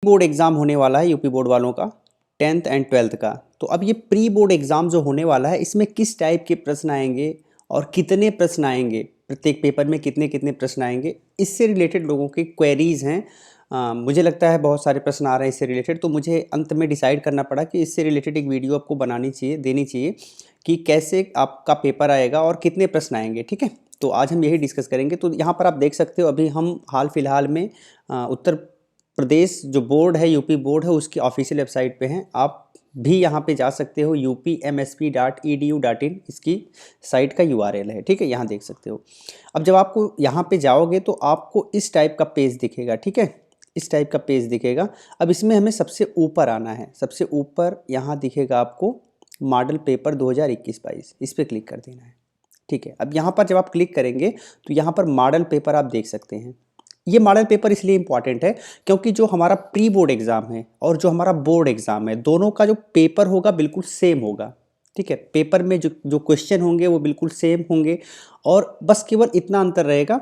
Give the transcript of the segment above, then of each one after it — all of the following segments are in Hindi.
बोर्ड एग्ज़ाम होने वाला है यूपी बोर्ड वालों का 10th एंड 12th का। तो अब ये प्री बोर्ड एग्ज़ाम जो होने वाला है इसमें किस टाइप के प्रश्न आएंगे और कितने प्रश्न आएंगे, प्रत्येक पेपर में कितने कितने प्रश्न आएंगे, इससे रिलेटेड लोगों की क्वेरीज़ हैं। मुझे लगता है बहुत सारे प्रश्न आ रहे हैं इससे रिलेटेड, तो मुझे अंत में डिसाइड करना पड़ा कि इससे रिलेटेड एक वीडियो आपको बनानी चाहिए, देनी चाहिए कि कैसे आपका पेपर आएगा और कितने प्रश्न आएंगे। ठीक है, तो आज हम यही डिस्कस करेंगे। तो यहाँ पर आप देख सकते हो अभी हम हाल फिलहाल में उत्तर प्रदेश जो बोर्ड है, यूपी बोर्ड है, उसकी ऑफिशियल वेबसाइट पे हैं। आप भी यहाँ पे जा सकते हो, upmsp.edu.in इसकी साइट का URL है। ठीक है, यहाँ देख सकते हो। अब जब आपको यहाँ पे जाओगे तो आपको इस टाइप का पेज दिखेगा। ठीक है, इस टाइप का पेज दिखेगा। अब इसमें हमें सबसे ऊपर आना है। सबसे ऊपर यहाँ दिखेगा आपको मॉडल पेपर 2021-22, इस पर क्लिक कर देना है। ठीक है, अब यहाँ पर जब आप क्लिक करेंगे तो यहाँ पर मॉडल पेपर आप देख सकते हैं। ये मॉडल पेपर इसलिए इम्पॉर्टेंट है क्योंकि जो हमारा प्री बोर्ड एग्ज़ाम है और जो हमारा बोर्ड एग्ज़ाम है, दोनों का जो पेपर होगा बिल्कुल सेम होगा। ठीक है, पेपर में जो जो क्वेश्चन होंगे वो बिल्कुल सेम होंगे, और बस केवल इतना अंतर रहेगा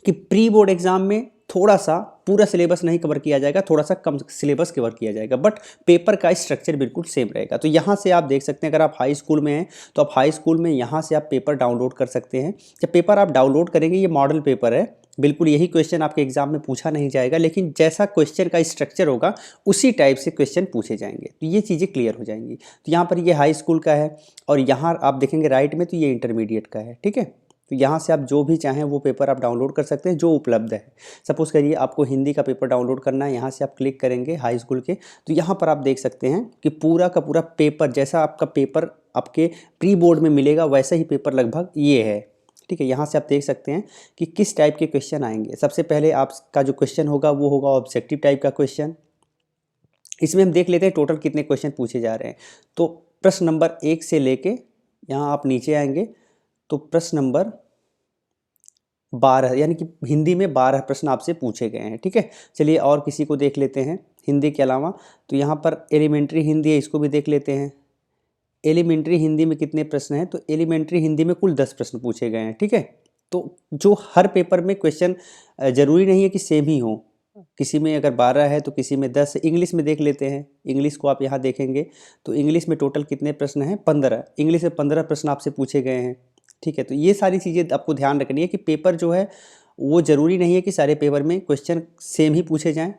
कि प्री बोर्ड एग्ज़ाम में थोड़ा सा पूरा सिलेबस नहीं कवर किया जाएगा, थोड़ा सा कम सिलेबस कवर किया जाएगा, बट पेपर का स्ट्रक्चर बिल्कुल सेम रहेगा। तो यहाँ से आप देख सकते हैं, अगर आप हाई स्कूल में हैं तो आप हाई स्कूल में यहाँ से आप पेपर डाउनलोड कर सकते हैं। जब पेपर आप डाउनलोड करेंगे, ये मॉडल पेपर है, बिल्कुल यही क्वेश्चन आपके एग्जाम में पूछा नहीं जाएगा, लेकिन जैसा क्वेश्चन का स्ट्रक्चर होगा उसी टाइप से क्वेश्चन पूछे जाएंगे। तो ये चीज़ें क्लियर हो जाएंगी। तो यहाँ पर ये हाई स्कूल का है, और यहाँ आप देखेंगे राइट में तो ये इंटरमीडिएट का है। ठीक है, तो यहाँ से आप जो भी चाहें वो पेपर आप डाउनलोड कर सकते हैं जो उपलब्ध है। सपोज़ करिए आपको हिंदी का पेपर डाउनलोड करना है, यहाँ से आप क्लिक करेंगे हाई स्कूल के, तो यहाँ पर आप देख सकते हैं कि पूरा का पूरा पेपर, जैसा आपका पेपर आपके प्री बोर्ड में मिलेगा वैसा ही पेपर लगभग ये है। ठीक है, यहाँ से आप देख सकते हैं कि किस टाइप के क्वेश्चन आएंगे। सबसे पहले आपका जो क्वेश्चन होगा वो होगा ऑब्जेक्टिव टाइप का क्वेश्चन। इसमें हम देख लेते हैं टोटल कितने क्वेश्चन पूछे जा रहे हैं। तो प्रश्न नंबर 1 से लेके यहाँ आप नीचे आएंगे तो प्रश्न नंबर 12, यानी कि हिंदी में 12 प्रश्न आपसे पूछे गए हैं। ठीक है, चलिए और किसी को देख लेते हैं हिंदी के अलावा। तो यहाँ पर एलिमेंट्री हिंदी है, इसको भी देख लेते हैं। एलिमेंट्री हिंदी में कितने प्रश्न हैं? तो एलिमेंट्री हिंदी में कुल 10 प्रश्न पूछे गए हैं। ठीक है, तो जो हर पेपर में क्वेश्चन ज़रूरी नहीं है कि सेम ही हो, किसी में अगर 12 है तो किसी में 10 है। इंग्लिश में देख लेते हैं, इंग्लिश को आप यहाँ देखेंगे तो इंग्लिश में टोटल कितने प्रश्न हैं? 15। इंग्लिश में 15 प्रश्न आपसे पूछे गए हैं। ठीक है, तो ये सारी चीज़ें आपको ध्यान रखनी है कि पेपर जो है वो ज़रूरी नहीं है कि सारे पेपर में क्वेश्चन सेम ही पूछे जाएँ।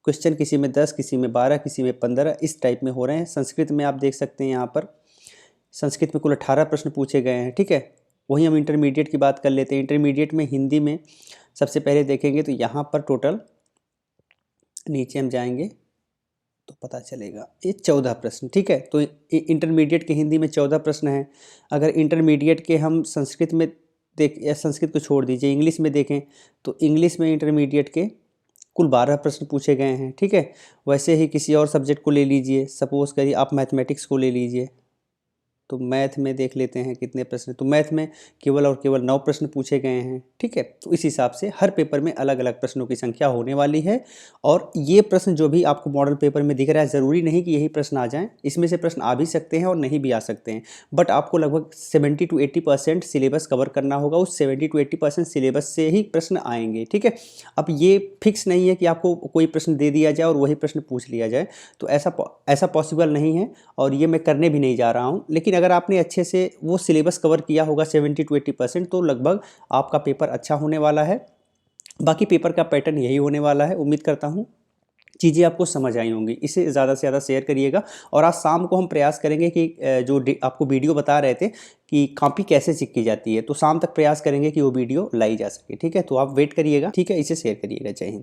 क्वेश्चन किसी में 10, किसी में 12, किसी में 15, इस टाइप में हो रहे हैं। संस्कृत में आप देख सकते हैं, यहाँ पर संस्कृत में कुल 18 प्रश्न पूछे गए हैं। ठीक है, वहीं हम इंटरमीडिएट की बात कर लेते हैं। इंटरमीडिएट में हिंदी में सबसे पहले देखेंगे तो यहाँ पर टोटल, नीचे हम जाएंगे तो पता चलेगा ये 14 प्रश्न। ठीक है, तो इंटरमीडिएट के हिंदी में 14 प्रश्न हैं। अगर इंटरमीडिएट के हम संस्कृत में देख, या संस्कृत को छोड़ दीजिए, इंग्लिश में देखें तो इंग्लिश में इंटरमीडिएट के कुल 12 प्रश्न पूछे गए हैं। ठीक है, वैसे ही किसी और सब्जेक्ट को ले लीजिए, सपोज़ करिए आप मैथमेटिक्स को ले लीजिए, तो मैथ में देख लेते हैं कितने प्रश्न। तो मैथ में केवल और केवल 9 प्रश्न पूछे गए हैं। ठीक है, तो इस हिसाब से हर पेपर में अलग अलग प्रश्नों की संख्या होने वाली है। और ये प्रश्न जो भी आपको मॉडल पेपर में दिख रहा है, ज़रूरी नहीं कि यही प्रश्न आ जाएं, इसमें से प्रश्न आ भी सकते हैं और नहीं भी आ सकते हैं, बट आपको लगभग 70 to 80% सिलेबस कवर करना होगा। उस 70 to 80% सिलेबस से ही प्रश्न आएंगे। ठीक है, अब ये फिक्स नहीं है कि आपको कोई प्रश्न दे दिया जाए और वही प्रश्न पूछ लिया जाए, तो ऐसा पॉसिबल नहीं है, और ये मैं करने भी नहीं जा रहा हूँ। लेकिन अगर आपने अच्छे से वो सिलेबस कवर किया होगा 70 to 80%, तो लगभग आपका पेपर अच्छा होने वाला है। बाकी पेपर का पैटर्न यही होने वाला है। उम्मीद करता हूँ चीज़ें आपको समझ आई होंगी। इसे ज़्यादा से ज़्यादा शेयर करिएगा, और आज शाम को हम प्रयास करेंगे कि जो आपको वीडियो बता रहे थे कि कॉपी कैसे चेक की जाती है, तो शाम तक प्रयास करेंगे कि वो वीडियो लाई जा सके। ठीक है, तो आप वेट करिएगा। ठीक है, इसे शेयर करिएगा। जय हिंद।